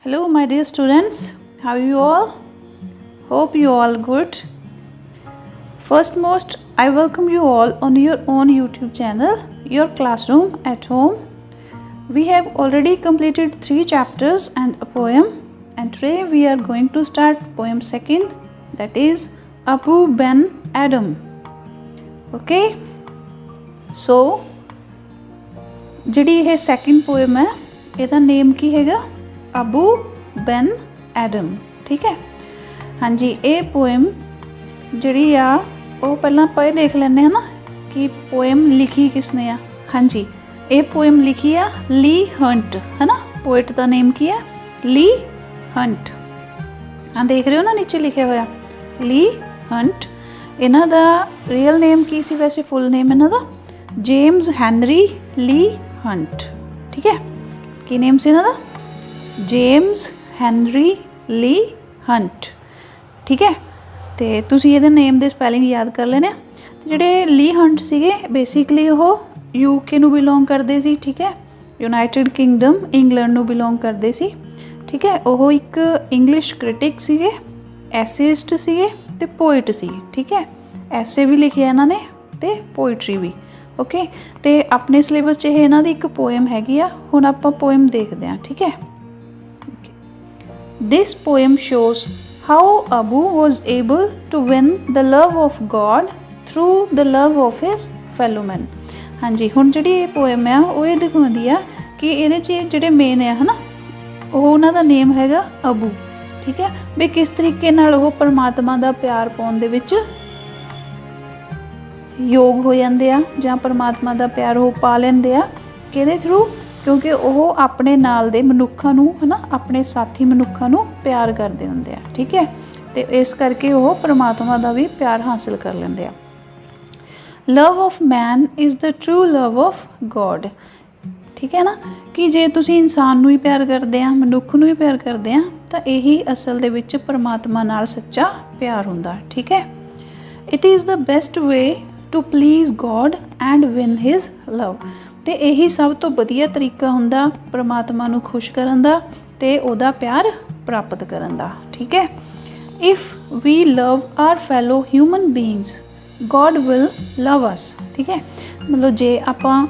Hello my dear students, how are you all? Hope you all good. First most, I welcome you all on your own YouTube channel, Your Classroom at Home. We have already completed 3 chapters and a poem, and today we are going to start poem second, that is Abu Ben Adam. Okay, so ਜਿਹੜੀ ਇਹ second poem ਹੈ ਇਹਦਾ ਨੇਮ ਕੀ ਹੈਗਾ ਅਬੂ Ben Adam. ਠੀਕ ਹੈ, ਹਾਂਜੀ ਇਹ poem ਜਿਹੜੀ ਆ ਉਹ ਪਹਿਲਾਂ ਆਪਾਂ ਇਹ ਦੇਖ ਲੈਂਦੇ ਹਾਂ ਨਾ ਕਿ ਪੋਇਮ ਲਿਖੀ ਕਿਸਨੇ ਆ। ਹਾਂਜੀ ਇਹ ਪੋਇਮ ਲਿਖੀ ਆ ਲੀ ਹੰਟ, ਹੈ ਨਾ। ਪੋਇਟ ਦਾ ਨੇਮ ਕੀ ਹੈ ਲੀ ਹੰਟ। ਹਾਂ ਦੇਖ ਰਹੇ ਹੋ ਨਾ ਨੀਚੇ ਲਿਖਿਆ ਹੋਇਆ ਲੀ ਹੰਟ। ਇਹਨਾਂ ਦਾ ਰੀਅਲ ਨੇਮ ਕੀ ਸੀ ਵੈਸੇ, ਫੁੱਲ ਨੇਮ ਇਹਨਾਂ ਦਾ ਜੇਮਸ ਹੈਨਰੀ ਲੀ ਹੰਟ। ਠੀਕ ਹੈ, ਕੀ ਨੇਮ ਸੀ ਇਹਨਾਂ ਦਾ ਜੇਮਸ ਹੈਨਰੀ ਲੀ ਹੰਟ। ਠੀਕ ਹੈ, ਤੇ ਤੁਸੀਂ ਇਹਦੇ ਨੇਮ ਦੇ ਸਪੈਲਿੰਗ ਯਾਦ ਕਰ ਲੈਣੇ। ਤੇ ਜਿਹੜੇ ਲੀ ਹੰਟ ਸੀਗੇ ਬੇਸਿਕਲੀ ਉਹ ਯੂਕੇ ਨੂੰ ਬਿਲੋਂਗ ਕਰਦੇ ਸੀ। ਠੀਕ ਹੈ, ਯੂਨਾਈਟਿਡ ਕਿੰਗਡਮ ਇੰਗਲੈਂਡ ਨੂੰ ਬਿਲੋਂਗ ਕਰਦੇ ਸੀ। ਠੀਕ ਹੈ, ਉਹ ਇੱਕ ਇੰਗਲਿਸ਼ ਕ੍ਰਿਟਿਕ ਸੀਗੇ, ਐਸੇਇਸਟ ਸੀਗੇ ਤੇ ਪੋਇਟ ਸੀ। ਠੀਕ ਹੈ, ਐਸੇ ਵੀ ਲਿਖਿਆ ਇਹਨਾਂ ਨੇ ਤੇ ਪੋਇਟਰੀ ਵੀ। ਓਕੇ, ਤੇ ਆਪਣੇ ਸਿਲੇਬਸ 'ਚ ਇਹ ਇਹਨਾਂ ਦੀ ਇੱਕ ਪੋਇਮ ਹੈਗੀ ਆ। ਹੁਣ ਆਪਾਂ ਪੋਇਮ ਦੇਖਦੇ ਹਾਂ। ਠੀਕ ਹੈ, this poem shows how Abu was able to win the love of God through the love of his fellow man. ਹਾਂਜੀ ਹੁਣ ਜਿਹੜੀ ਇਹ ਪੋਇਮ ਆ ਉਹ ਇਹ ਦਿਖਾਉਂਦੀ ਆ ਕਿ ਇਹਦੇ 'ਚ ਜਿਹੜੇ ਮੇਨ ਆ ਹੈ ਨਾ ਉਹ ਉਹਨਾਂ ਦਾ ਨੇਮ ਹੈਗਾ ਅਬੂ। ਠੀਕ ਹੈ, ਵੀ ਕਿਸ ਤਰੀਕੇ ਨਾਲ ਉਹ ਪਰਮਾਤਮਾ ਦਾ ਪਿਆਰ ਪਾਉਣ ਦੇ ਵਿੱਚ ਯੋਗ ਹੋ ਜਾਂਦੇ ਆ ਜਾਂ ਪਰਮਾਤਮਾ ਦਾ ਪਿਆਰ ਉਹ ਪਾ ਲੈਂਦੇ ਆ ਕਿਹਦੇ ਥਰੂ, ਕਿਉਂਕਿ ਉਹ ਆਪਣੇ ਨਾਲ ਦੇ ਮਨੁੱਖਾਂ ਨੂੰ ਹੈ ਨਾ ਆਪਣੇ ਸਾਥੀ ਮਨੁੱਖਾਂ ਨੂੰ ਪਿਆਰ ਕਰਦੇ ਹੁੰਦੇ ਆ। ਠੀਕ ਹੈ, ਤੇ ਇਸ ਕਰਕੇ ਉਹ ਪਰਮਾਤਮਾ ਦਾ ਵੀ ਪਿਆਰ ਹਾਸਿਲ ਕਰ ਲੈਂਦੇ ਆ। ਲਵ of man is the true love of God. ਠੀਕ ਹੈ ਨਾ, ਕਿ ਜੇ ਤੁਸੀਂ ਇਨਸਾਨ ਨੂੰ ਹੀ ਪਿਆਰ ਕਰਦੇ ਆ, ਮਨੁੱਖ ਨੂੰ ਹੀ ਪਿਆਰ ਕਰਦੇ ਆ, ਤਾਂ ਇਹੀ ਅਸਲ ਦੇ ਵਿੱਚ ਪਰਮਾਤਮਾ ਨਾਲ ਸੱਚਾ ਪਿਆਰ ਹੁੰਦਾ। ਠੀਕ ਹੈ, it is the best way to please God and win his love. ਅਤੇ ਇਹੀ ਸਭ ਤੋਂ ਵਧੀਆ ਤਰੀਕਾ ਹੁੰਦਾ ਪਰਮਾਤਮਾ ਨੂੰ ਖੁਸ਼ ਕਰਨ ਦਾ ਅਤੇ ਉਹਦਾ ਪਿਆਰ ਪ੍ਰਾਪਤ ਕਰਨ ਦਾ। ਠੀਕ ਹੈ, if we love our fellow human beings God will love us. ਠੀਕ ਹੈ, ਮਤਲਬ ਜੇ ਆਪਾਂ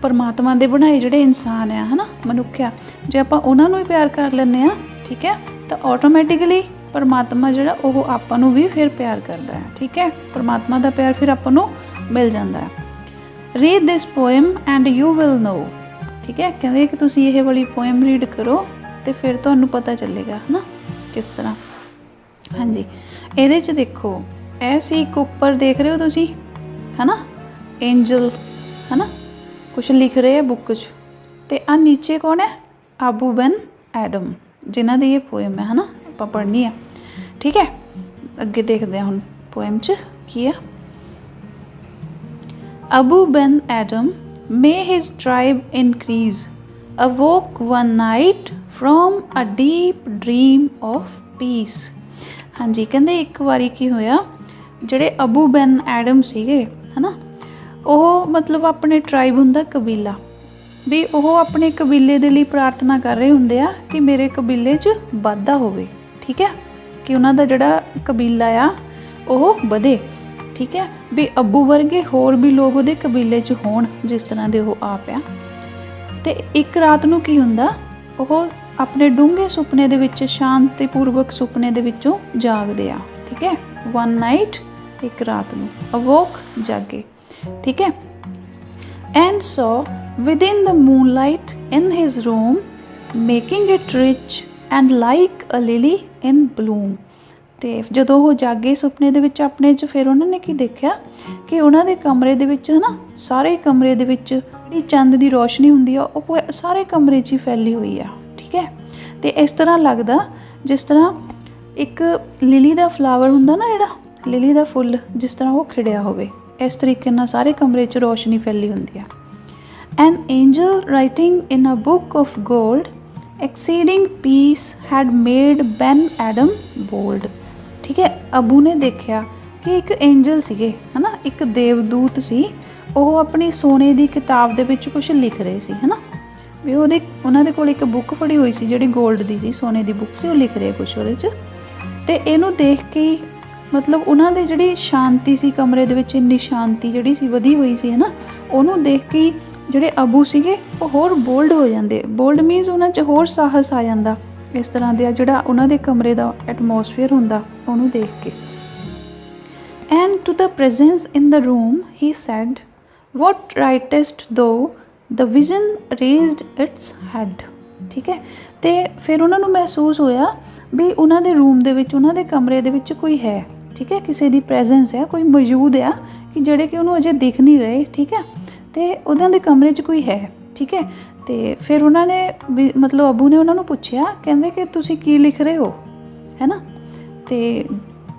ਪਰਮਾਤਮਾ ਦੇ ਬਣਾਏ ਜਿਹੜੇ ਇਨਸਾਨ ਆ ਹੈ ਨਾ ਮਨੁੱਖ ਆ, ਜੇ ਆਪਾਂ ਉਹਨਾਂ ਨੂੰ ਹੀ ਪਿਆਰ ਕਰ ਲੈਂਦੇ ਹਾਂ ਠੀਕ ਹੈ, ਤਾਂ ਆਟੋਮੈਟਿਕਲੀ ਪਰਮਾਤਮਾ ਜਿਹੜਾ ਉਹ ਆਪਾਂ ਨੂੰ ਵੀ ਫਿਰ ਪਿਆਰ ਕਰਦਾ ਹੈ। ਠੀਕ ਹੈ, ਪਰਮਾਤਮਾ ਦਾ ਪਿਆਰ ਫਿਰ ਆਪਾਂ ਨੂੰ ਮਿਲ ਜਾਂਦਾ ਹੈ। Read this poem and you will know. ਠੀਕ ਹੈ, ਕਹਿੰਦੇ ਕਿ ਤੁਸੀਂ ਇਹ ਵਾਲੀ ਪੋਇਮ ਰੀਡ ਕਰੋ ਅਤੇ ਫਿਰ ਤੁਹਾਨੂੰ ਪਤਾ ਚੱਲੇਗਾ ਹੈ ਨਾ ਕਿਸ ਤਰ੍ਹਾਂ। ਹਾਂਜੀ ਇਹਦੇ 'ਚ ਦੇਖੋ ਇਹ ਸੀ ਇੱਕ ਉੱਪਰ ਦੇਖ ਰਹੇ ਹੋ ਤੁਸੀਂ ਹੈ ਨਾ ਐਂਜਲ ਹੈ ਨਾ ਕੁਛ ਲਿਖ ਰਹੇ ਆ ਬੁੱਕ 'ਚ, ਅਤੇ ਆਹ ਨੀਚੇ ਕੌਣ ਹੈ ਅਬੂ ਬੈਨ ਐਡਮ ਜਿਨ੍ਹਾਂ ਦੀ ਇਹ ਪੋਇਮ ਹੈ ਨਾ ਆਪਾਂ ਪੜ੍ਹਨੀ ਆ। ਠੀਕ ਹੈ, ਅੱਗੇ ਦੇਖਦੇ ਹਾਂ ਹੁਣ ਪੋਇਮ 'ਚ ਕੀ ਆ। Abu Ben Adhem may his tribe increase awoke one night from a deep dream of peace. ਹਾਂਜੀ ਕਹਿੰਦੇ ਇੱਕ ਵਾਰੀ ਕੀ ਹੋਇਆ, ਜਿਹੜੇ ਅਬੂ ਬੈਨ ਐਡਮ ਸੀਗੇ ਹੈ ਨਾ ਉਹ ਮਤਲਬ ਆਪਣੇ ਟਰਾਈਬ ਹੁੰਦਾ ਕਬੀਲਾ, ਵੀ ਉਹ ਆਪਣੇ ਕਬੀਲੇ ਦੇ ਲਈ ਪ੍ਰਾਰਥਨਾ ਕਰ ਰਹੇ ਹੁੰਦੇ ਆ ਕਿ ਮੇਰੇ ਕਬੀਲੇ 'ਚ ਵਾਧਾ ਹੋਵੇ। ਠੀਕ ਹੈ, ਕਿ ਉਹਨਾਂ ਦਾ ਜਿਹੜਾ ਕਬੀਲਾ ਆ ਉਹ ਵਧੇ। ਠੀਕ ਹੈ, ਵੀ ਅੱਬੂ ਵਰਗੇ ਹੋਰ ਵੀ ਲੋਕ ਉਹਦੇ ਕਬੀਲੇ 'ਚ ਹੋਣ ਜਿਸ ਤਰ੍ਹਾਂ ਦੇ ਉਹ ਆਪ ਆ। ਅਤੇ ਇੱਕ ਰਾਤ ਨੂੰ ਕੀ ਹੁੰਦਾ, ਉਹ ਆਪਣੇ ਡੂੰਘੇ ਸੁਪਨੇ ਦੇ ਵਿੱਚ ਸ਼ਾਂਤੀਪੂਰਵਕ ਸੁਪਨੇ ਦੇ ਵਿੱਚੋਂ ਜਾਗਦੇ ਆ। ਠੀਕ ਹੈ, ਵਨ ਨਾਈਟ ਇੱਕ ਰਾਤ ਨੂੰ ਅਵੋਕ ਜਾਗੇ। ਠੀਕ ਹੈ, and so within the moonlight in his room making it rich and like a lily in bloom। ਅਤੇ ਜਦੋਂ ਉਹ ਜਾਗੇ ਸੁਪਨੇ ਦੇ ਵਿੱਚ ਆਪਣੇ 'ਚ, ਫਿਰ ਉਹਨਾਂ ਨੇ ਕੀ ਦੇਖਿਆ ਕਿ ਉਹਨਾਂ ਦੇ ਕਮਰੇ ਦੇ ਵਿੱਚ ਹੈ ਨਾ ਸਾਰੇ ਕਮਰੇ ਦੇ ਵਿੱਚ ਜਿਹੜੀ ਚੰਦ ਦੀ ਰੋਸ਼ਨੀ ਹੁੰਦੀ ਆ ਉਹ ਸਾਰੇ ਕਮਰੇ 'ਚ ਹੀ ਫੈਲੀ ਹੋਈ ਆ। ਠੀਕ ਹੈ, ਅਤੇ ਇਸ ਤਰ੍ਹਾਂ ਲੱਗਦਾ ਜਿਸ ਤਰ੍ਹਾਂ ਇੱਕ ਲਿਲੀ ਦਾ ਫਲਾਵਰ ਹੁੰਦਾ ਨਾ, ਜਿਹੜਾ ਲਿਲੀ ਦਾ ਫੁੱਲ ਜਿਸ ਤਰ੍ਹਾਂ ਉਹ ਖਿੜਿਆ ਹੋਵੇ, ਇਸ ਤਰੀਕੇ ਨਾਲ ਸਾਰੇ ਕਮਰੇ 'ਚ ਰੋਸ਼ਨੀ ਫੈਲੀ ਹੁੰਦੀ ਆ। An angel writing in a book of gold, exceeding peace had made Ben Adam bold। ਠੀਕ ਹੈ, ਅਬੂ ਨੇ ਦੇਖਿਆ ਕਿ ਇੱਕ ਐਂਜਲ ਸੀਗੇ ਹੈ ਨਾ ਇੱਕ ਦੇਵਦੂਤ ਸੀ, ਉਹ ਆਪਣੀ ਸੋਨੇ ਦੀ ਕਿਤਾਬ ਦੇ ਵਿੱਚ ਕੁਛ ਲਿਖ ਰਹੇ ਸੀ ਹੈ ਨਾ, ਵੀ ਉਹਦੇ ਉਹਨਾਂ ਦੇ ਕੋਲ ਇੱਕ ਬੁੱਕ ਫੜੀ ਹੋਈ ਸੀ ਜਿਹੜੀ 골ਡ ਦੀ ਸੀ, ਸੋਨੇ ਦੀ ਬੁੱਕ ਸੀ, ਉਹ ਲਿਖ ਰਹੇ ਕੁਛ ਉਹਦੇ 'ਚ। ਤੇ ਇਹਨੂੰ ਦੇਖ ਕੇ ਹੀ ਮਤਲਬ ਉਹਨਾਂ ਦੀ ਜਿਹੜੀ ਸ਼ਾਂਤੀ ਸੀ ਕਮਰੇ ਦੇ ਵਿੱਚ, ਇੰਨੀ ਸ਼ਾਂਤੀ ਜਿਹੜੀ ਸੀ ਵਧੀ ਹੋਈ ਸੀ ਹੈ ਨਾ, ਉਹਨੂੰ ਦੇਖ ਕੇ ਹੀ ਜਿਹੜੇ ਅਬੂ ਸੀਗੇ ਉਹ ਹੋਰ ਬੋਲਡ ਹੋ ਜਾਂਦੇ। ਬੋਲਡ ਮੀਨਸ ਉਹਨਾਂ 'ਚ ਹੋਰ ਸਾਹਸ ਆ ਜਾਂਦਾ ਇਸ ਤਰ੍ਹਾਂ ਦਾ ਜਿਹੜਾ ਉਹਨਾਂ ਦੇ ਕਮਰੇ ਦਾ ਐਟਮੋਸਫੀਅਰ ਹੁੰਦਾ ਉਹਨੂੰ ਦੇਖ ਕੇ। And to the presence in the room he said, what writest thou, the vision raised its head। ਠੀਕ ਹੈ, ਤੇ ਫਿਰ ਉਹਨਾਂ ਨੂੰ ਮਹਿਸੂਸ ਹੋਇਆ ਵੀ ਉਹਨਾਂ ਦੇ ਰੂਮ ਦੇ ਵਿੱਚ, ਉਹਨਾਂ ਦੇ ਕਮਰੇ ਦੇ ਵਿੱਚ ਕੋਈ ਹੈ। ਠੀਕ ਹੈ, ਕਿਸੇ ਦੀ ਪ੍ਰੈਜ਼ੈਂਸ ਹੈ, ਕੋਈ ਮੌਜੂਦ ਆ ਕਿ ਜਿਹੜੇ ਕਿ ਉਹਨੂੰ ਅਜੇ ਦਿਖ ਨਹੀਂ ਰਹੇ। ਠੀਕ ਹੈ, ਤੇ ਉਹਨਾਂ ਦੇ ਕਮਰੇ 'ਚ ਕੋਈ ਹੈ। ਠੀਕ ਹੈ, ਤੇ ਫਿਰ ਉਹਨਾਂ ਨੇ ਵੀ ਮਤਲਬ ਅਬੂ ਨੇ ਉਹਨਾਂ ਨੂੰ ਪੁੱਛਿਆ, ਕਹਿੰਦੇ ਕਿ ਤੁਸੀਂ ਕੀ ਲਿਖ ਰਹੇ ਹੋ, ਹੈ ਨਾ। ਤੇ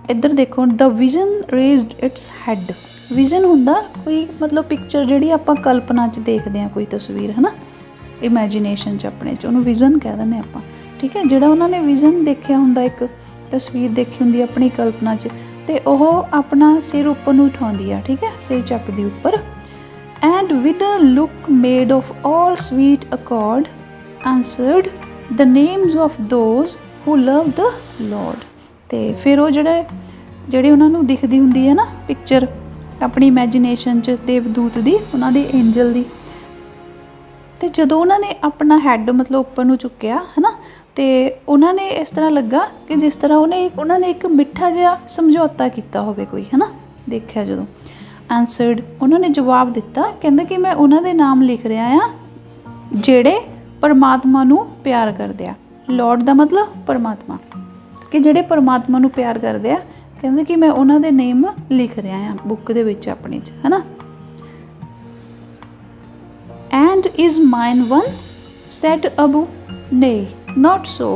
ਇੱਧਰ ਦੇਖੋ, the vision raised its head. Vision ਹੁੰਦਾ ਕੋਈ ਮਤਲਬ ਪਿਕਚਰ ਜਿਹੜੀ ਆਪਾਂ ਕਲਪਨਾ 'ਚ ਦੇਖਦੇ ਹਾਂ, ਕੋਈ ਤਸਵੀਰ ਹੈ ਨਾ, ਇਮੈਜੀਨੇਸ਼ਨ 'ਚ ਆਪਣੇ 'ਚ, ਉਹਨੂੰ ਵਿਜ਼ਨ ਕਹਿ ਦਿੰਦੇ ਆਪਾਂ। ਠੀਕ ਹੈ, ਜਿਹੜਾ ਉਹਨਾਂ ਨੇ ਵਿਜ਼ਨ ਦੇਖਿਆ ਹੁੰਦਾ, ਇੱਕ ਤਸਵੀਰ ਦੇਖੀ ਹੁੰਦੀ ਆਪਣੀ ਕਲਪਨਾ 'ਚ, ਤੇ ਉਹ ਆਪਣਾ ਸਿਰ ਉੱਪਰ ਨੂੰ ਉਠਾਉਂਦੀ ਆ। ਠੀਕ ਹੈ, ਸਿਰ ਚੱਕਦੀ ਉੱਪਰ। And with a look made of all sweet accord answered the names of those who love the Lord. ਤੇ ਫਿਰ ਉਹ ਜਿਹੜੇ ਉਹਨਾਂ ਨੂੰ ਦਿਖਦੀ ਹੁੰਦੀ ਹੈ ਨਾ ਪਿਕਚਰ ਆਪਣੀ ਇਮੈਜੀਨੇਸ਼ਨ 'ਚ, ਦੇਵਦੂਤ ਦੀ, ਉਹਨਾਂ ਦੇ ਐਂਜਲ ਦੀ। ਤੇ ਜਦੋਂ ਉਹਨਾਂ ਨੇ ਆਪਣਾ ਹੈਡ ਮਤਲਬ ਉੱਪਰ ਨੂੰ ਚੁੱਕਿਆ ਹੈ ਨਾ, ਤੇ ਉਹਨਾਂ ਨੇ ਇਸ ਤਰ੍ਹਾਂ ਲੱਗਾ ਕਿ ਜਿਸ ਤਰ੍ਹਾਂ ਉਹਨਾਂ ਨੇ ਇੱਕ ਮਿੱਠਾ ਜਿਹਾ ਸਮਝੌਤਾ ਕੀਤਾ ਹੋਵੇ ਕੋਈ, ਹੈ ਨਾ। ਦੇਖਿਆ ਜਦੋਂ ਆਂਸਰਡ, ਉਹਨਾਂ ਨੇ ਜਵਾਬ ਦਿੱਤਾ, ਕਹਿੰਦੇ ਕਿ ਮੈਂ ਉਹਨਾਂ ਦੇ ਨਾਮ ਲਿਖ ਰਿਹਾ ਆ ਜਿਹੜੇ ਪਰਮਾਤਮਾ ਨੂੰ ਪਿਆਰ ਕਰਦੇ ਆ। ਲੋਰਡ ਦਾ ਮਤਲਬ ਪਰਮਾਤਮਾ, ਕਿ ਜਿਹੜੇ ਪਰਮਾਤਮਾ ਨੂੰ ਪਿਆਰ ਕਰਦੇ ਆ। ਕਹਿੰਦੇ ਕਿ ਮੈਂ ਉਹਨਾਂ ਦੇ ਨੇਮ ਲਿਖ ਰਿਹਾ ਆ ਬੁੱਕ ਦੇ ਵਿੱਚ ਆਪਣੀ 'ਚ, ਹੈ ਨਾ। And is mine one said Abu. ਨਹੀਂ, not so,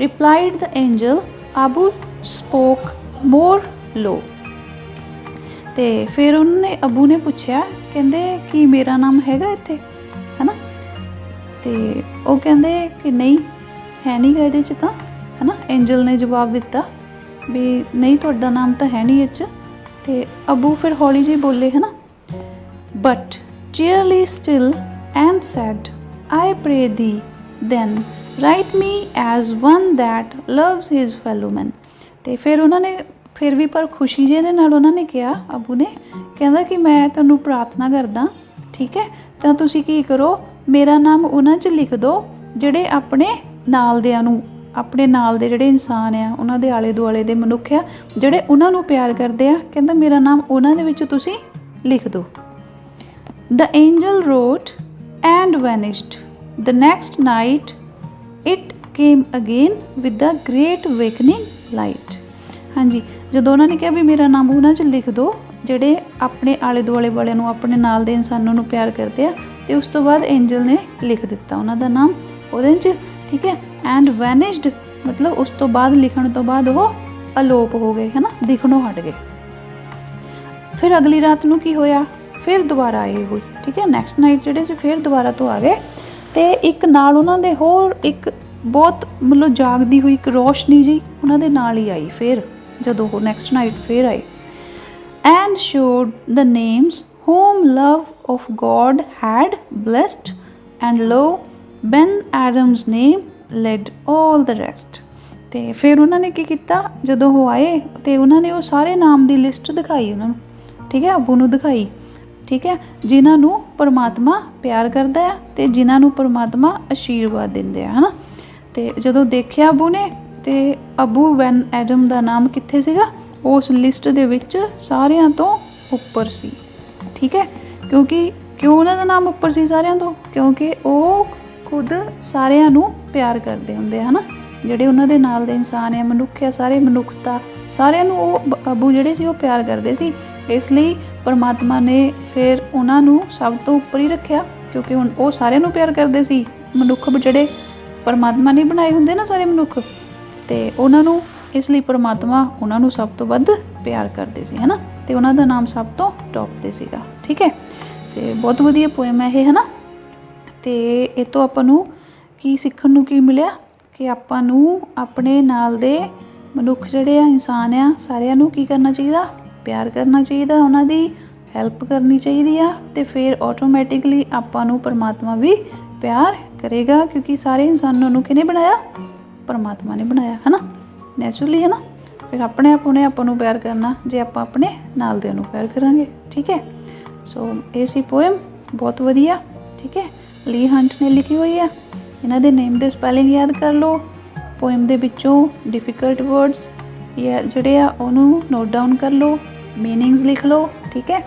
replied the angel। Abu spoke more low। ਤੇ ਫਿਰ ਉਹਨਾਂ ਨੇ ਅਬੂ ਨੇ ਪੁੱਛਿਆ, ਕਹਿੰਦੇ ਕਿ ਮੇਰਾ ਨਾਮ ਹੈਗਾ ਇੱਥੇ, ਹੈ ਨਾ। ਤੇ ਉਹ ਕਹਿੰਦੇ ਕਿ ਨਹੀਂ, ਹੈ ਨਹੀਂ ਗਾ ਇਹਦੇ 'ਚ ਤਾਂ, ਹੈ ਨਾ। ਐਂਜਲ ਨੇ ਜਵਾਬ ਦਿੱਤਾ ਵੀ ਨਹੀਂ, ਤੁਹਾਡਾ ਨਾਮ ਤਾਂ ਹੈ ਨਹੀਂ ਇਹ 'ਚ। ਤੇ ਅਬੂ ਫਿਰ ਹੌਲੀ ਜਿਹੀ ਬੋਲੇ, ਹੈ ਨਾ, but cheerily still and said, I pray thee then write me as one that loves his fellow man। ਤੇ ਫਿਰ ਉਹਨਾਂ ਨੇ ਫਿਰ ਵੀ ਪਰ ਖੁਸ਼ੀ ਜਿਹੇ ਦੇ ਨਾਲ ਉਹਨਾਂ ਨੇ ਕਿਹਾ, ਅਬੂ ਨੇ ਕਹਿੰਦਾ ਕਿ ਮੈਂ ਤੁਹਾਨੂੰ ਪ੍ਰਾਰਥਨਾ ਕਰਦਾ, ਠੀਕ ਹੈ, ਤਾਂ ਤੁਸੀਂ ਕੀ ਕਰੋ, ਮੇਰਾ ਨਾਮ ਉਹਨਾਂ 'ਚ ਲਿਖ ਦਿਓ ਜਿਹੜੇ ਆਪਣੇ ਨਾਲ ਦਿਆਂ ਨੂੰ, ਆਪਣੇ ਨਾਲ ਦੇ ਜਿਹੜੇ ਇਨਸਾਨ ਆ, ਉਹਨਾਂ ਦੇ ਆਲੇ ਦੁਆਲੇ ਦੇ ਮਨੁੱਖ ਆ ਜਿਹੜੇ ਉਹਨਾਂ ਨੂੰ ਪਿਆਰ ਕਰਦੇ ਆ, ਕਹਿੰਦਾ ਮੇਰਾ ਨਾਮ ਉਹਨਾਂ ਦੇ ਵਿੱਚ ਤੁਸੀਂ ਲਿਖ ਦਿਓ। The angel wrote and vanished। The next night it came again with the great awakening light। ਹਾਂਜੀ, ਜਦੋਂ ਉਹਨਾਂ ਨੇ ਕਿਹਾ ਵੀ ਮੇਰਾ ਨਾਮ ਉਹਨਾਂ 'ਚ ਲਿਖ ਦਿਓ ਜਿਹੜੇ ਆਪਣੇ ਆਲੇ ਦੁਆਲੇ ਵਾਲਿਆਂ ਨੂੰ, ਆਪਣੇ ਨਾਲ ਦੇ ਇਨਸਾਨਾਂ ਨੂੰ ਪਿਆਰ ਕਰਦੇ ਆ, ਤੇ ਉਸ ਤੋਂ ਬਾਅਦ ਐਂਜਲ ਨੇ ਲਿਖ ਦਿੱਤਾ ਉਹਨਾਂ ਦਾ ਨਾਮ ਉਹਦੇ 'ਚ। ਠੀਕ ਹੈ, ਐਂਡ ਵੈਨਿਸ਼ਡ ਮਤਲਬ ਉਸ ਤੋਂ ਬਾਅਦ, ਲਿਖਣ ਤੋਂ ਬਾਅਦ ਉਹ ਅਲੋਪ ਹੋ ਗਏ, ਹੈ ਨਾ, ਦਿਖਣੋਂ ਹਟ ਗਏ। ਫਿਰ ਅਗਲੀ ਰਾਤ ਨੂੰ ਕੀ ਹੋਇਆ, ਫਿਰ ਦੁਬਾਰਾ ਆਏ ਹੋਏ। ਠੀਕ ਹੈ, ਨੈਕਸਟ ਨਾਈਟ ਜਿਹੜੇ ਸੀ ਫਿਰ ਦੁਬਾਰਾ ਤੋਂ ਆ ਗਏ, ਤੇ ਇੱਕ ਨਾਲ ਉਹਨਾਂ ਦੇ ਹੋਰ ਇੱਕ ਬਹੁਤ ਮਤਲਬ ਜਾਗਦੀ ਹੋਈ ਇੱਕ ਰੋਸ਼ਨੀ ਜੀ ਉਹਨਾਂ ਦੇ ਨਾਲ ਹੀ ਆਈ ਫਿਰ, ਜਦੋਂ ਉਹ ਨੈਕਸਟ ਨਾਈਟ ਫਿਰ ਆਏ। And showed the names whom love of God had blessed, and lo, Ben Adam's name led all the rest। ਤੇ ਫਿਰ ਉਹਨਾਂ ਨੇ ਕੀ ਕੀਤਾ, ਜਦੋਂ ਉਹ ਆਏ ਤੇ ਉਹਨਾਂ ਨੇ ਉਹ ਸਾਰੇ ਨਾਮ ਦੀ ਲਿਸਟ ਦਿਖਾਈ ਉਹਨਾਂ ਨੂੰ। ਠੀਕ ਹੈ, ਅਬੂ ਨੂੰ ਦਿਖਾਈ। ਠੀਕ ਹੈ, ਜਿਨ੍ਹਾਂ ਨੂੰ ਪਰਮਾਤਮਾ ਪਿਆਰ ਕਰਦਾ ਆ ਤੇ ਜਿਨ੍ਹਾਂ ਨੂੰ ਪਰਮਾਤਮਾ ਆਸ਼ੀਰਵਾਦ ਦਿੰਦੇ ਆ, ਹੈ ਨਾ। ਤੇ ਜਦੋਂ ਦੇਖਿਆ ਅਬੂ ਨੇ, ਤੇ ਅਬੂ ਬੈਨ ਐਡਮ ਦਾ ਨਾਮ ਕਿੱਥੇ ਸੀਗਾ, ਉਸ ਲਿਸਟ ਦੇ ਵਿੱਚ ਸਾਰਿਆਂ ਤੋਂ ਉੱਪਰ ਸੀ। ਠੀਕ ਹੈ, ਕਿਉਂ ਉਹਨਾਂ ਦਾ ਨਾਮ ਉੱਪਰ ਸੀ ਸਾਰਿਆਂ ਤੋਂ, ਕਿਉਂਕਿ ਉਹ ਖੁਦ ਸਾਰਿਆਂ ਨੂੰ ਪਿਆਰ ਕਰਦੇ ਹੁੰਦੇ ਆ, ਹੈ ਨਾ। ਜਿਹੜੇ ਉਹਨਾਂ ਦੇ ਨਾਲ ਦੇ ਇਨਸਾਨ ਆ, ਮਨੁੱਖ ਆ, ਸਾਰੇ ਮਨੁੱਖਤਾ, ਸਾਰਿਆਂ ਨੂੰ ਉਹ ਅਬੂ ਜਿਹੜੇ ਸੀ ਉਹ ਪਿਆਰ ਕਰਦੇ ਸੀ। ਇਸ ਲਈ ਪਰਮਾਤਮਾ ਨੇ ਫਿਰ ਉਹਨਾਂ ਨੂੰ ਸਭ ਤੋਂ ਉੱਪਰ ਹੀ ਰੱਖਿਆ, ਕਿਉਂਕਿ ਹੁਣ ਉਹ ਸਾਰਿਆਂ ਨੂੰ ਪਿਆਰ ਕਰਦੇ ਸੀ। ਮਨੁੱਖ ਜਿਹੜੇ ਪਰਮਾਤਮਾ ਨੇ ਬਣਾਏ ਹੁੰਦੇ ਨਾ ਸਾਰੇ ਮਨੁੱਖ, ਤੇ ਉਹਨਾਂ ਨੂੰ ਇਸ ਲਈ ਪਰਮਾਤਮਾ ਉਹਨਾਂ ਨੂੰ ਸਭ ਤੋਂ ਵੱਧ ਪਿਆਰ ਕਰਦੇ ਸੀ, ਹੈ ਨਾ। ਤੇ ਉਹਨਾਂ ਦਾ ਨਾਮ ਸਭ ਤੋਂ ਟੌਪ 'ਤੇ ਸੀਗਾ। ਠੀਕ ਹੈ, ਤੇ ਬਹੁਤ ਵਧੀਆ ਪੋਇਮ ਹੈ ਇਹ, ਹੈ ਨਾ। ਤੇ ਇਹ ਤੋਂ ਆਪਾਂ ਨੂੰ ਕੀ ਸਿੱਖਣ ਨੂੰ ਕੀ ਮਿਲਿਆ, ਕਿ ਆਪਾਂ ਨੂੰ ਆਪਣੇ ਨਾਲ ਦੇ ਮਨੁੱਖ ਜਿਹੜੇ ਆ, ਇਨਸਾਨ ਆ, ਸਾਰਿਆਂ ਨੂੰ ਕੀ ਕਰਨਾ ਚਾਹੀਦਾ, ਪਿਆਰ ਕਰਨਾ ਚਾਹੀਦਾ, ਉਹਨਾਂ ਦੀ ਹੈਲਪ ਕਰਨੀ ਚਾਹੀਦੀ ਆ, ਤੇ ਫਿਰ ਆਟੋਮੈਟਿਕਲੀ ਆਪਾਂ ਨੂੰ ਪਰਮਾਤਮਾ ਵੀ प्यार करेगा, क्योंकि सारे इंसानों को किने बनाया? परमात्मा ने बनाया, है ना, नैचुरली, है ना। फिर अपने आप उन्हें आपां नूं प्यार करना जे आपां अपने नाल दियां नूं प्यार करांगे, ठीक है। सो ये सी पोएम, बहुत वधिया, ठीक है। ली हंट ने लिखी हुई है। इन्हां दे नेम दे स्पैलिंग याद कर लो। पोएम दे विचों डिफिकल्ट वर्ड्स या जिहड़े आ उहनूं नोट डाउन कर लो, मीनिंग्स लिख लो, ठीक है।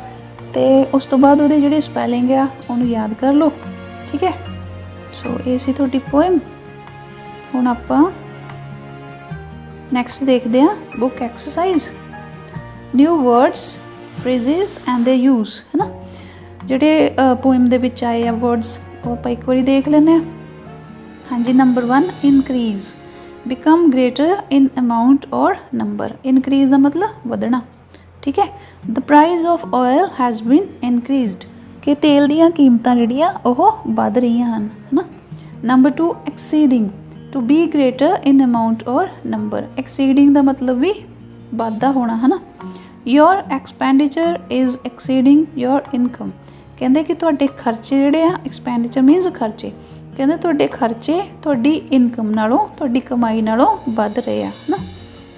तो उस तो बाद उहदे जिहड़े स्पैलिंग आ उहनूं याद कर लो, ठीक है। सो ये सी तुहाडी पोएम। हुण आपां नैक्सट देखते हैं book exercise, new words, phrases and they use, है ना। जिहड़े पोएम दे विच आए आ वर्ड्स वो आपां एक बारी देख लैंदे हां। हाँ जी, number 1 increase, become greater in amount or number. Increase का मतलब वधना, ठीक है। The price of oil has been increased, कि तेल दीयां कीमतां जिहड़ियां ओह वध रहीआं हन, है ना। Number 2 exceeding, to be greater in amount or number. Exceeding का मतलब भी वाधा होना, है ना। Your expenditure is exceeding your income, कहते कि तुहाडे खर्चे जिहड़े आ, एक्सपैंडिचर मीनस खर्चे, कहते तुहाडे खर्चे तुहाडी इनकम नालों, तुहाडी कमाई नालों वध रहे आ, ना।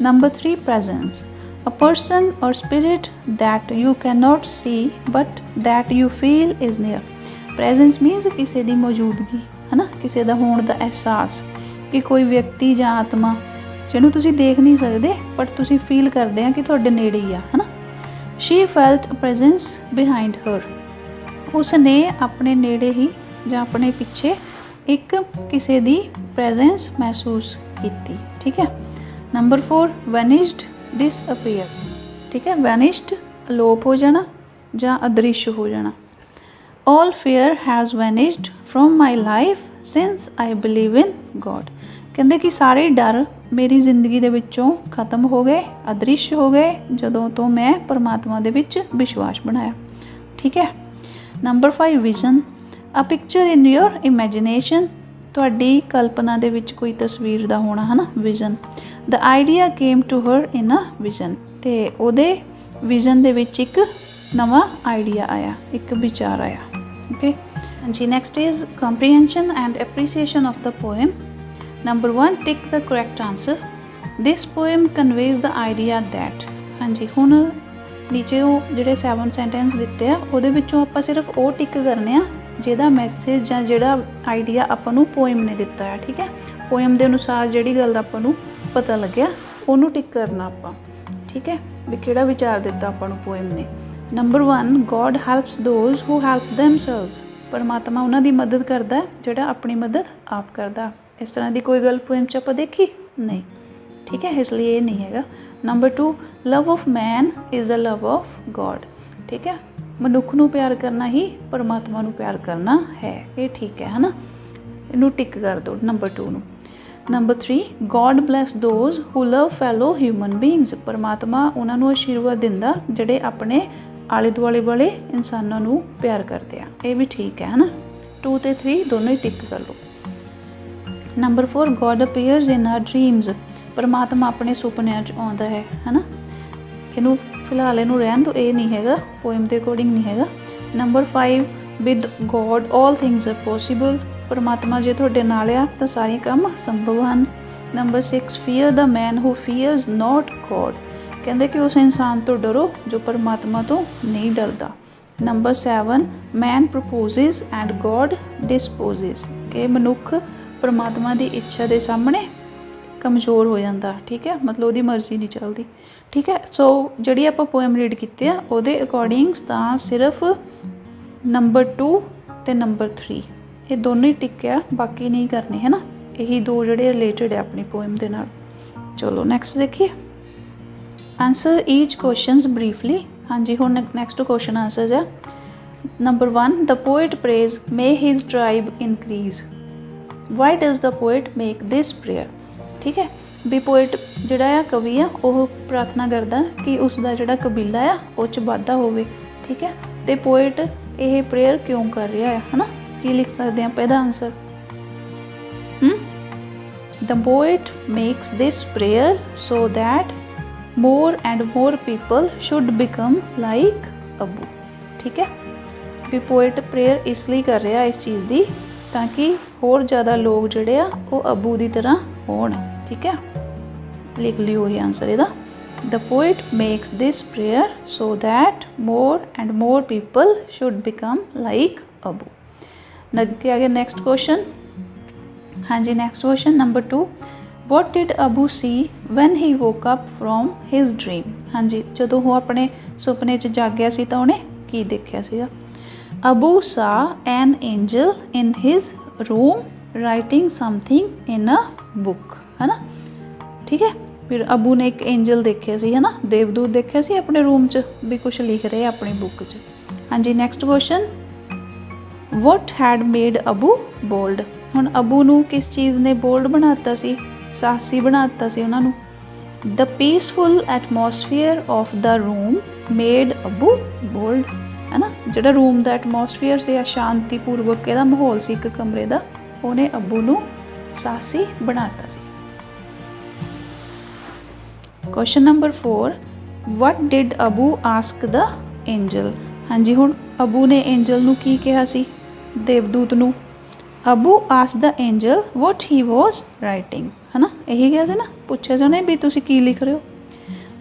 नंबर 3 प्रेजेंस, अ पर्सन और spirit that you can not see but that you feel is near. Presence means किसी की मौजूदगी, है ना, किसी का होने का एहसास, कि कोई व्यक्ति ਜਾਂ आत्मा ਜਿਹਨੂੰ ਤੁਸੀਂ देख नहीं सकते बट ਤੁਸੀਂ फील करते हैं कि ਤੁਹਾਡੇ ਨੇੜੇ ਹੀ ਆ, है ना। She felt a presence behind her, उसने अपने नेड़े ही ਜਾਂ अपने पिछे एक किसी दी प्रेजेंस महसूस की, ठीक है। नंबर 4 वैनिश्ड, डिसअपीयर, ठीक है। वैनिश्ड अलोप हो जाना ਜਾਂ अदृश्य हो जाना। All fair has vanished from my life since I believe in God, कहते कि सारे डर मेरी जिंदगी दे विचों खत्म हो गए, अदृश्य हो गए जदों तो मैं परमात्मा दे विच विश्वास बनाया, ठीक है। Number 5 vision, a picture in your imagination, तुहाडी कल्पना दे विच कोई तस्वीर दा होना, है ना, vision. The idea came to her in a vision, ते ओदे विजन दे विच एक नवा आइडिया आया, एक विचार आया, ओके। जी next is comprehension and appreciation of the poem. Number 1 tick the correct answer, this poem conveys the idea that. हाँ जी, हुण नीचे वो जिहड़े 7 सेंटेंस दिते आ उहदे विचों आपां सिर्फ वो टिक करने आ जिहदा मैसेज जां जिहड़ा आइडिया आपां नूं पोएम ने दिता है, ठीक है। पोएम दे अनुसार जिहड़ी गल दा आपां नूं पता लग्या उहनूं टिक करना आपां, ठीक है, भी किहड़ा विचार दिता आपां नूं पोएम ने। Number 1 God helps those who help themselves, परमात्मा उन्हां दी मदद करदा है जिहड़ा अपनी मदद आप करदा। इस तरह की कोई गल पोएम च आपां देखी नहीं, ठीक है, इसलिए ये नहीं हैगा। Number 2 love of man is the love of God, ठीक है, मनुख नूं प्यार करना ही परमात्मा नूं प्यार करना है, ये ठीक है ना, इनू टिक कर दो नंबर 2 नूं। Number 3 God bless those who love fellow human beings, परमात्मा उन्हां नूं आशीर्वाद दिंदा जिहड़े अपने आले दुआले वाले इंसानों नूं प्यार करते हैं, ये भी ठीक है ना। 2 ते 3 दोनों ही टिक कर लो। Number 4 God appears in our dreams, परमात्मा अपने सुपनिਆਂ 'ਚ आउंदा है ना। इनू फिलहाल इनू रहन दो, ये नहीं हैगा पोएम के अकॉर्डिंग नहीं हैगा। Number 5 with God all things are possible, परमात्मा जे तुहाडे नाल आ तां सारे काम संभव हैं। Number 6 fear the man who fears not God, कहते कि उस इंसान तो डरो जो परमात्मा तो नहीं डरदा। Number 7 man proposes and God disposes, कि मनुख परमात्मा की इच्छा के सामने कमज़ोर हो जाता, ठीक है, मतलब उसकी मर्जी नहीं चलती, ठीक है। सो जी आप पोएम रीड की उहदे अकॉर्डिंग तो सिर्फ नंबर 2 ते नंबर 3 ये दोनों ही टिक आ, बाकी नहीं करने, है ना। यही 2 जोड़े रिलेटेड है अपनी पोएम के नाल। चलो नैक्सट देखिए, आंसर ईच क्वेश्चनस ब्रीफली। हाँ जी, हुण नैक्सट क्वेश्चन आंसर है। Number 1 the poet praise may his tribe increase, why does the poet make this prayer, ठीक है, भी पोएट जिहड़ा आ कवि आ वह प्रार्थना करता कि उसका जिहड़ा कबीला आ उह च वाधा होवे, ठीक है। तो पोएट यह प्रेयर क्यों कर रहा है ना, की लिख सकते हैं पहला answer. The poet makes this prayer so that more and more people should become like Abu, ठीक है, भी पोएट प्रेयर इसलिए कर रहा इस चीज़ की ताकि होर ज़्यादा लोग जिहड़े आ वो अबू की तरह होण। ठीक है, लिख लियो ये आंसर इहदा। The poet makes this prayer so that more and more people should become like Abu. अगे आ गया नेक्स्ट क्वेश्चन। हाँ जी, next question number 2। What did Abu see when he woke up from his dream. हाँ जी, जदों वो अपने सुपने च जागया सी तो उन्हें की देखा सीगा। अबू सा an angel in his room writing something in a book, है ना। ठीक है, फिर अबू ने एक एंजल देखे सी, है ना, देवदूत देखे सी अपने रूम च भी कुछ लिख रहे अपनी बुक च। हाँ जी, next question. What had made Abu bold. हुण अबू नू किस चीज़ ने बोल्ड बनाता सी, साहसी बनाता सी उन्होंने। The peaceful atmosphere of the room made Abu bold, है ना। जिहड़ा रूम का एटमोसफेयर से शांतिपूर्वक इहदा माहौल सी एक कमरे का, उन्हें अबू नू साहसी बनाता सी। Question number 4। What did Abu ask the angel. हाँ जी, हुण अबू ने एंजल नू की कहा सी, देवदूत नू। Abu ask the angel what he was writing, है ना, यही कहा सी ना, पूछा जो ने भी तुसी की लिख रहे हो।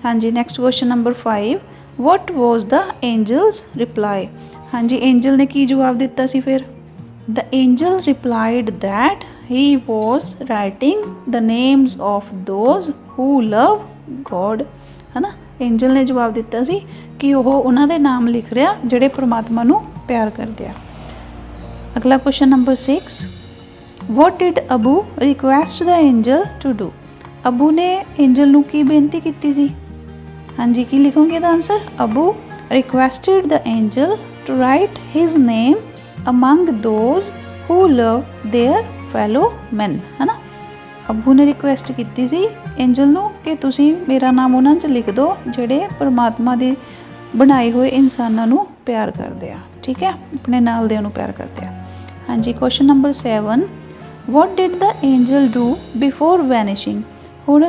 हाँ जी, next question number 5। What was the angels reply. हाँ जी, एंजल ने की जवाब दिता सी फिर। The angel replied that he was writing the names of those who love God, है ना। एंजल ने जवाब दिता सी कि वह उन्होंने नाम लिख रहा जिहड़े परमात्मा नू प्यार करते हैं। अगला question number 6। What did Abou request the angel to do. Abou ने एंजल नू की बेनती की सी। हाँ जी, की लिखोगे the answer. Abou requested the angel to write his name among those who love their fellow man, है ना। अबू ने रिक्वेस्ट की सी एंजल नू कि तुसी मेरा नाम उन्हां च लिख दो जिहड़े परमात्मा दे बनाए हुए इंसानां नू प्यार करते हैं। ठीक है, अपने नाल दे नू प्यार करते हैं। हाँ जी, question number 7। What did the angel do before vanishing. हुण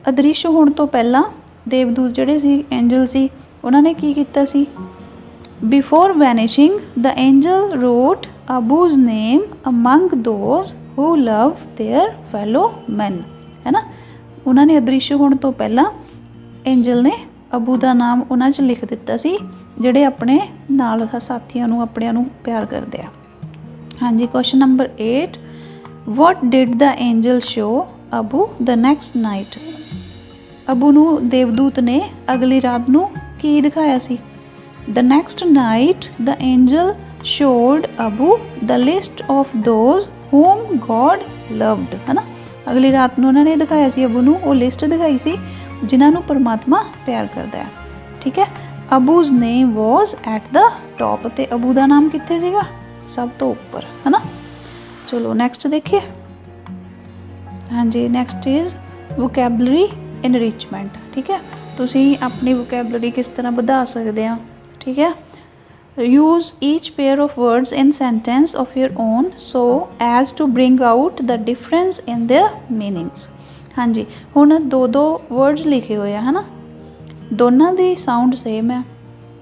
अदृश्य होने तो पहला देवदूत जिहड़े सी एंजल सी उन्होंने की कीता सी। Before vanishing the angel wrote Abu's name among those who love their fellow man, है ना। उन्होंने अदृश्य होने तो पहला एंजल ने अबू का नाम उन्हां च लिख दिता सी जिहड़े अपने नाल साथियों नू अपणियां नू प्यार करते हैं। हाँ जी, question number 8। What did the angel show Abu the next night. Abu नू देवदूत ने अगली रात नू की दिखाया सी। The next night the angel showed Abu the list of those whom God loved, है ना। अगली रात नू उन्होंने दिखाया सी अबू नू वो लिस्ट दिखाई सी जिन्हां नू परमात्मा प्यार करता है। ठीक है, Abu's name was at the top, ते अबू का नाम कित्थे सीगा, सब तो ऊपर, है ना। चलो नेक्स्ट देखिए। हाँ जी, नेक्स्ट इज वोकैबलरी इनरिचमेंट। ठीक है, तुसी अपनी वोकैबलरी किस तरह बढ़ा सकते हैं। ठीक है, use each pair of words in sentence of your own so as to bring out the difference in their meanings. हाँ जी, हुण दो वर्ड्स लिखे हुए हैं, है ना, दोनों की साउंड सेम है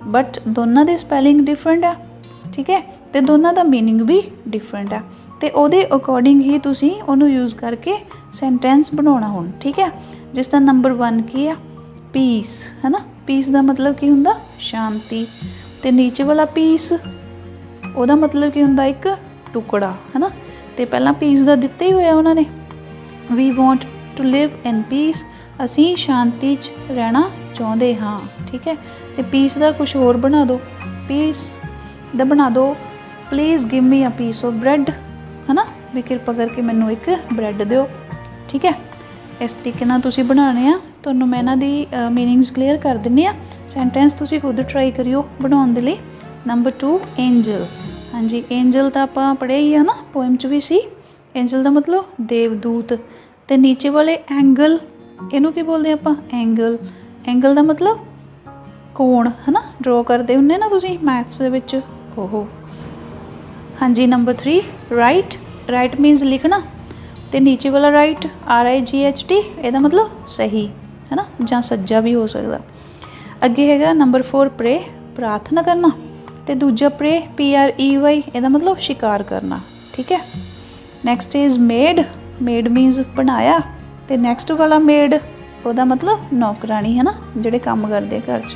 बट दोनों की स्पैलिंग डिफरेंट है। ठीक है, तो दोनों का मीनिंग भी डिफरेंट है, तो वो अकॉर्डिंग ही तुसी उन्होंने यूज़ करके सेंटेंस बनाना हुण। ठीक है, जिस तरह नंबर 1 की है पीस, है ना। पीस का मतलब की हुंदा शांति, तो नीचे वाला पीस ਉਹਦਾ मतलब की हुंदा एक टुकड़ा, है ना। तो पहला पीस का दिता ही होया उन्होंने, we want to live in peace, असी शांति च रहना चाहते हाँ। ठीक है, तो पीस का कुछ होर बना दो, पीस दा बना दो please give me a piece of bread, है ना, भी कृपा करके मैनू एक ब्रैड दिओ। ठीक है, इस तरीके नाल तुसीं बनाने आ। तुहानूं मैं इन्हां दी मीनिंग्स क्लीयर कर दिंदी आ, सेंटेंस तुसीं खुद ट्राई करियो बनाउण दे लई। Number 2 angel. हाँ जी, एंजल तो आपां पढ़िया ही है ना, पोएम च भी सी। एंजल का मतलब देवदूत, तो नीचे वाले एंगल, इनू की बोलते आपां एंगल। एंगल का मतलब कोण, है ना, ड्रॉ करते हुंदे ना तुसीं मैथ्स दे विच ओहो। हाँ जी, नंबर 3 राइट। राइट मीनस लिखना, तो नीचे वाला राइट RIGHT ਇਹਦਾ मतलब सही, है ना, ਜਾਂ सज्जा भी हो सकता। अगे हैगा नंबर 4 प्रे, प्रार्थना करना, तो दूजा प्रे PREY ਇਹਦਾ मतलब शिकार करना। ठीक है। नैक्सट इज़ मेड, मेड मीनस बनाया, तो नैक्सट वाला मेड ਉਹਦਾ मतलब नौकरानी है ना, ਜਿਹੜੇ ਕੰਮ ਕਰਦੇ घर च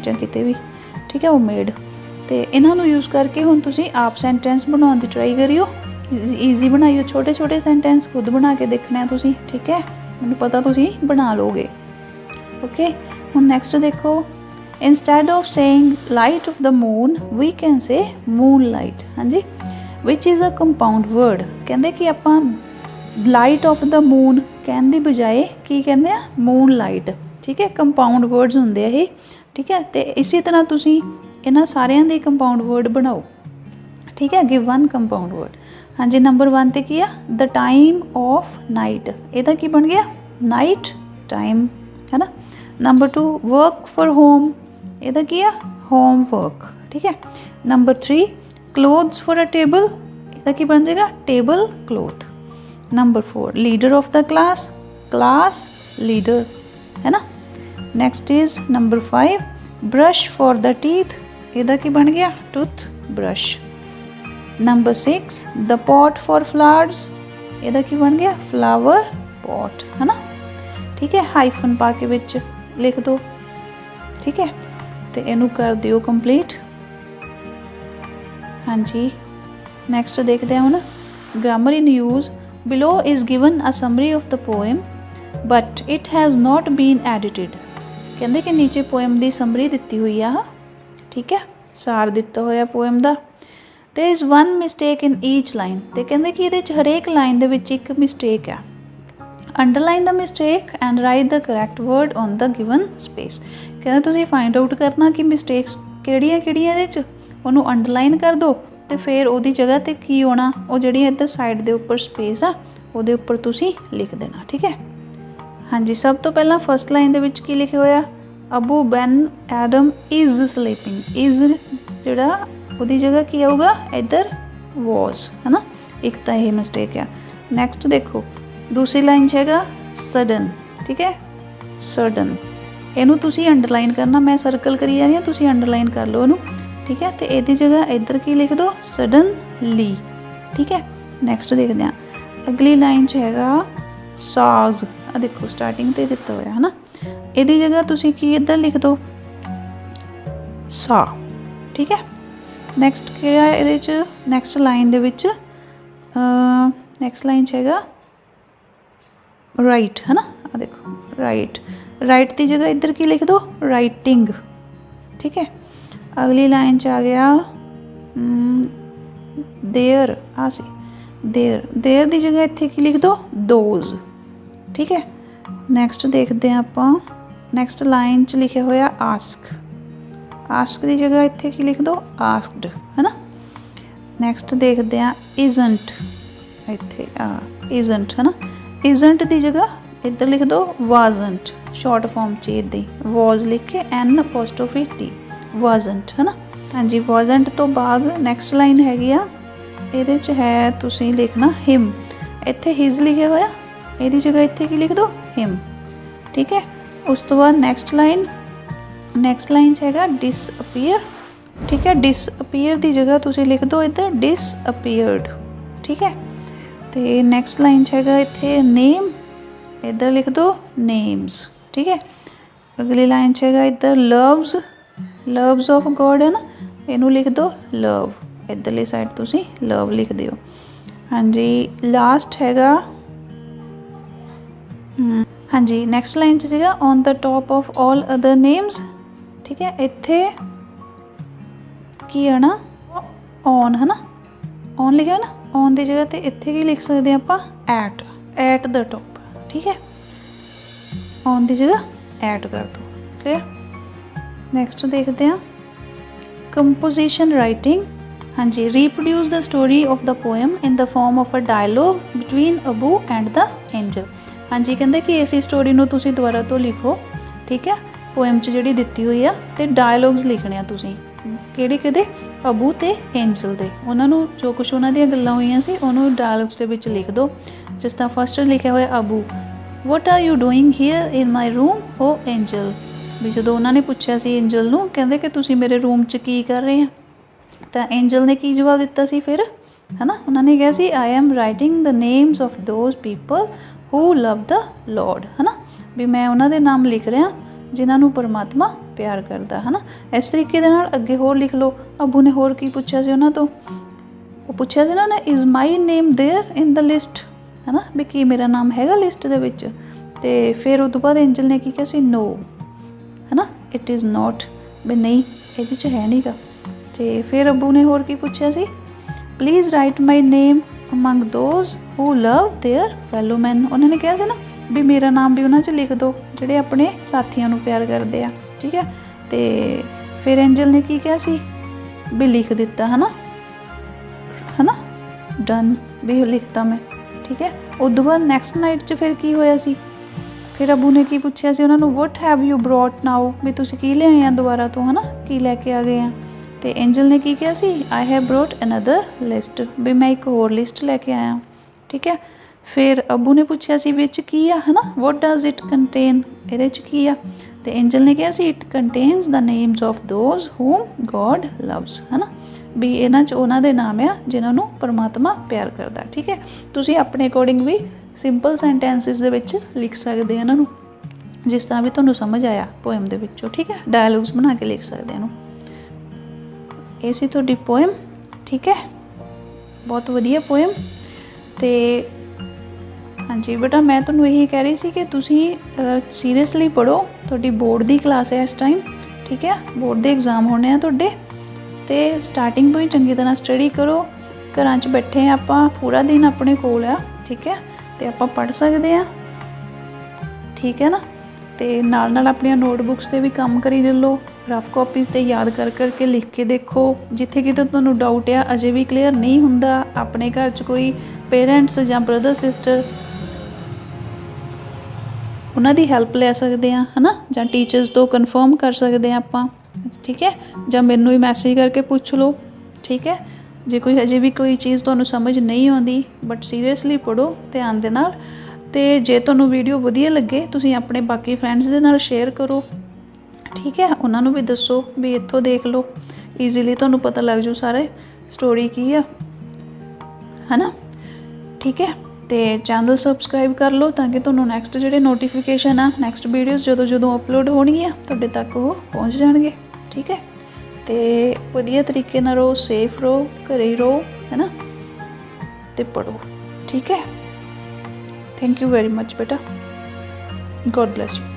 ਜਾਂ ਕਿਤੇ भी, ठीक है, वो मेड। तो इन्हों यूज़ करके हुण तुसीं आप सेंटेंस बनाउण दी ट्राई करियो, ईजी बनाइयो, छोटे छोटे सेंटेंस खुद बना के देखने हैं तुसीं, ठीक है, मैनूं पता तुसीं बना लोगे। ओके, हुण नैक्सट देखो, instead of saying light of the moon we can say moon light. हाँ जी, which is a compound word, कहते कि आपां लाइट ऑफ द मून कहने की बजाय की कहते हैं, मून लाइट, ठीक है, कंपाउंड वर्ड्स होंगे ये, ठीक है। तो इसी तरह तुसीं इन्हां सारियां दे कंपाउंड वर्ड बनाओ, ठीक है। Give one compound word. हाँ जी, नंबर 1 ते की आ, द टाइम ऑफ नाइट, इहदा की बन गया, नाइट टाइम, है ना। नंबर 2 वर्क फॉर होम, इहदा की आ, होम वर्क, ठीक है। Number 3 clothes for a table, इहदा की बन जाएगा, table cloth. Number 4 leader of the class, class leader, है ना। Next is number 5 brush for the teeth, इहदा की बन गया, toothbrush. Number 6 the pot for flowers, इहदा की बन गया, फ्लावर पॉट, है ना, ठीक है। हाइफन पा के विच लिख दो, ठीक है, तो इनू कर दियो कंप्लीट। हाँ जी, नैक्सट देखते हैं हुण grammar in use. Below is given a summary of the poem, but it has not been edited। कहते कि नीचे पोएम की समरी दी हुई आ, ठीक है, सार दिता होया पोएम का। There is one mistake in each line, तो कहते कि ये हरेक लाइन दे विच एक मिसटेक है। Underline the mistake and write the correct word on the given space। कहते तुसीं फाइंड आउट करना कि मिसटेक्स किहड़ियां इहदे च, उहनूं अंडरलाइन कर दो, तो फिर वो जगह ते की होना, वो जिहड़ी इधर साइड के उपर स्पेस आ उहदे उपर तुसीं लिख देना, ठीक है। हाँ जी, सब तो पहला फर्स्ट लाइन दे विच की लिखे होया, Abu ban Adam is sleeping, is जिहड़ा उहदी जगह की आऊगा इधर वॉज, है ना, एक तो यही मिसटेक है। नैक्सट देखो दूसरी लाइन हैगा सडन, ठीक है, सडन, इनू तुसीं अंडरलाइन करना, मैं सर्कल करी जा रही हूँ, तुसीं अंडरलाइन कर लो इनू, ठीक है। तो यदी जगह इधर की लिख दो, सडनली, ठीक है। नैक्सट देखते हैं अगली लाइन हैगा साज, आ देखो स्टार्टिंग तो दिता होया, है ना, यदी जगह तुसीं की इधर लिख दो सा, ठीक है। नैक्सट क्या है ये, नैक्सट लाइन दे विच नैक्सट लाइन हैगा राइट, है ना, आ देखो राइट, राइट की जगह इधर की लिख दो राइटिंग, ठीक है। अगली लाइन च आ गया देयर, आ सी देयर, देयर की जगह इत्थे की लिख दो दोज, ठीक है। नैक्सट देखते हैं आप, नैक्सट लाइन च लिखे होया आस्क, आस्क की जगह इत्थे की लिख दो आस्क्ड, है ना। नैक्सट देखते हैं इजंट, इत्थे इजंट, है ना, इजंट की जगह इधर लिख दो वाजंट, शॉर्ट फॉर्म च इदा ही वॉज लिख के एन अपोस्ट्रोफी टी, वाजंट, है ना। हाँ जी, वाजंट तो बाद नैक्सट लाइन हैगी आ, ये है तुसीं लिखना हिम, इत्थे हिज लिखे होया, ये जगह इत्थे की लिख दो हिम, ठीक है। उस तो बाद नैक्सट लाइन हैगा डिसअपीयर, ठीक है, डिसअपीयर की जगह तुसीं लिख दो इधर डिसअपीयर्ड, ठीक है। तो नैक्सट लाइन हैगा इत्थे नेम, इधर लिख दो नेम्स, ठीक है। अगली लाइन हैगा इधर लव्स, लव्स ऑफ गॉड, है ना, इनू लिख दो लव, इधरली साइड तुसीं लव लिख दिओ। हाँ जी, लास्ट हैगा हाँ जी, नैक्सट लाइन सीगा on the top of all other names, ठीक है। इत्थे की है ना ऑन, है ना, ऑन लिखा ना, ऑन की जगह तो इत्थे की लिख सकते हैं आप एट द टॉप, ठीक है, ऑन की जगह एट कर दो, क्लियर। नैक्सट देखते हैं कंपोजिशन राइटिंग। हाँ जी, reproduce the story of the poem in the form of a dialogue between Abu and the angel. हाँ जी, कहते कि इस स्टोरी नूं तुसीं दुबारा तो लिखो, ठीक है, पोएम च जिहड़ी दित्ती हुई आ, ते डायलॉग्स लिखने तुसीं किहड़े किहड़े अबू ते एंजल दे, उन्हां नूं जो कुछ उन्हां दीयां गल्लां होईयां सी उहनूं डायलॉग्स दे विच लिख दो। जिस तरह फस्ट लिखिया होया Abou, what are you doing here in my room O angel, भी जो उन्होंने पूछा सी एंजल नूं, कहंदे कि तुसीं मेरे रूम च की कर रहे हैं, तो एंजल ने की जवाब दिता सी फिर है ना। उन्होंने कहा सी I am writing the names of those people who love the Lord, है ना, भी मैं उन्होंने नाम लिख रहा जिन्होंने परमात्मा प्यार करता, है ना। इस तरीके दे नाल अगे होर लिख लो। अबू ने होर की पूछा सी उन्होंने तो, वो पूछा सी ना is my name there in the list, है ना, भी की मेरा नाम हैगा लिस्ट दे विच। ते फिर उस तो बाद एंजल ने की कहा सी नो, है ना, इट इज़ नॉट, भी नहीं ये है नहीं गा। तो फिर अबू ने होर की पूछा सी please write my name among those who love their fellow man. उन्होंने कहा ना भी मेरा नाम भी उन्होंने लिख दो जोड़े अपने साथियों को प्यार करते हैं, ठीक है। तो फिर एंजल ने की कहा सी भी लिख दिता, है ना, डन, भी लिखता मैं, ठीक है। उस तो बाद नैक्सट नाइट च फिर की होया सी, फिर अबू ने की पूछा सी उन्होंने what have you brought now, भी तुसीं की ले आए हैं दोबारा तो, है ना, की लैके आ गए हैं। तो एंजल ने की कहा सी I have brought another list, भी मैं एक होर लिस्ट लैके आया, ठीक है। फिर अबू ने पूछा सी विच की है ना, वट डज इट कंटेन, ये की है। तो एंजल ने कहा see it contains the names of those whom God loves, है ना, भी इन्हां च उन्हां दे नाम आ जिन्होंने परमात्मा प्यार करता, ठीक है। तुसीं अपने अकॉर्डिंग भी सिंपल सेंटेंसिस दे विच लिख सकते हैं इन्हों, जिस तरह भी तुहानूं समझ आया पोएम दे विचों, ठीक है। डायलॉग्स बना के लिख सकते हैं। ये सी तुहाडी पोएम, ठीक है, बहुत वधिया पोएम। तो हाँ जी बेटा मैं तुहानूं यही कह रही सी कि तुसीं सीरियसली पढ़ो, तुहाडी बोर्ड की क्लास है इस टाइम, ठीक है, बोर्ड के एग्जाम होने हैं तुहाडे, तो स्टार्टिंग तो ही चंगी तरह स्टडी करो। घरां च बैठे हैं आपां, पूरा दिन अपने कोल आ, ठीक है, तो आपां पढ़ सकते हैं, ठीक है ना। तो नाल नाल अपनियां नोटबुक्स ते भी काम करी चलो, रफ कॉपीज़ ते याद कर करके लिख के देखो, जिथे किते तुहानूं डाउट आ अजे भी क्लीयर नहीं हुंदा, अपने घर च कोई पेरेंट्स या ब्रदर सिस्टर उन्हां दी हैल्प ले सकते हैं, है ना, जां टीचर्स तो कन्फर्म कर सकते हैं आपां, ठीक है, जां मैनूं ही मैसेज करके पूछ लो, ठीक है। जे कोई अजे भी कोई चीज़ तुहानूं समझ नहीं आउंदी बट सीरियसली पढ़ो ध्यान दे नाल। ते जे तुहानूं वीडियो वधिया लगे तुसीं अपने बाकी फ्रेंड्स दे नाल शेयर करो, ठीक है, उन्होंने भी दसो भी इत्थों देख लो, ईजीली तुहानूं पता लग जू सारे स्टोरी की है ना, ठीक है। तो चैनल सबसक्राइब कर लो ताकि तुहानूं नैक्सट जिहड़े नोटिफिकेशन आ नैक्सट वीडियोज़ जदों अपलोड होनी है तुहाडे तक वो पहुँच जाएंगे, ठीक है। तो वधिया तरीके नाल रहो, सेफ रहो, घरे ही रहो, है ना, तो पढ़ो, ठीक है। थैंक यू वेरी मच बेटा, गॉड ब्लैस यू।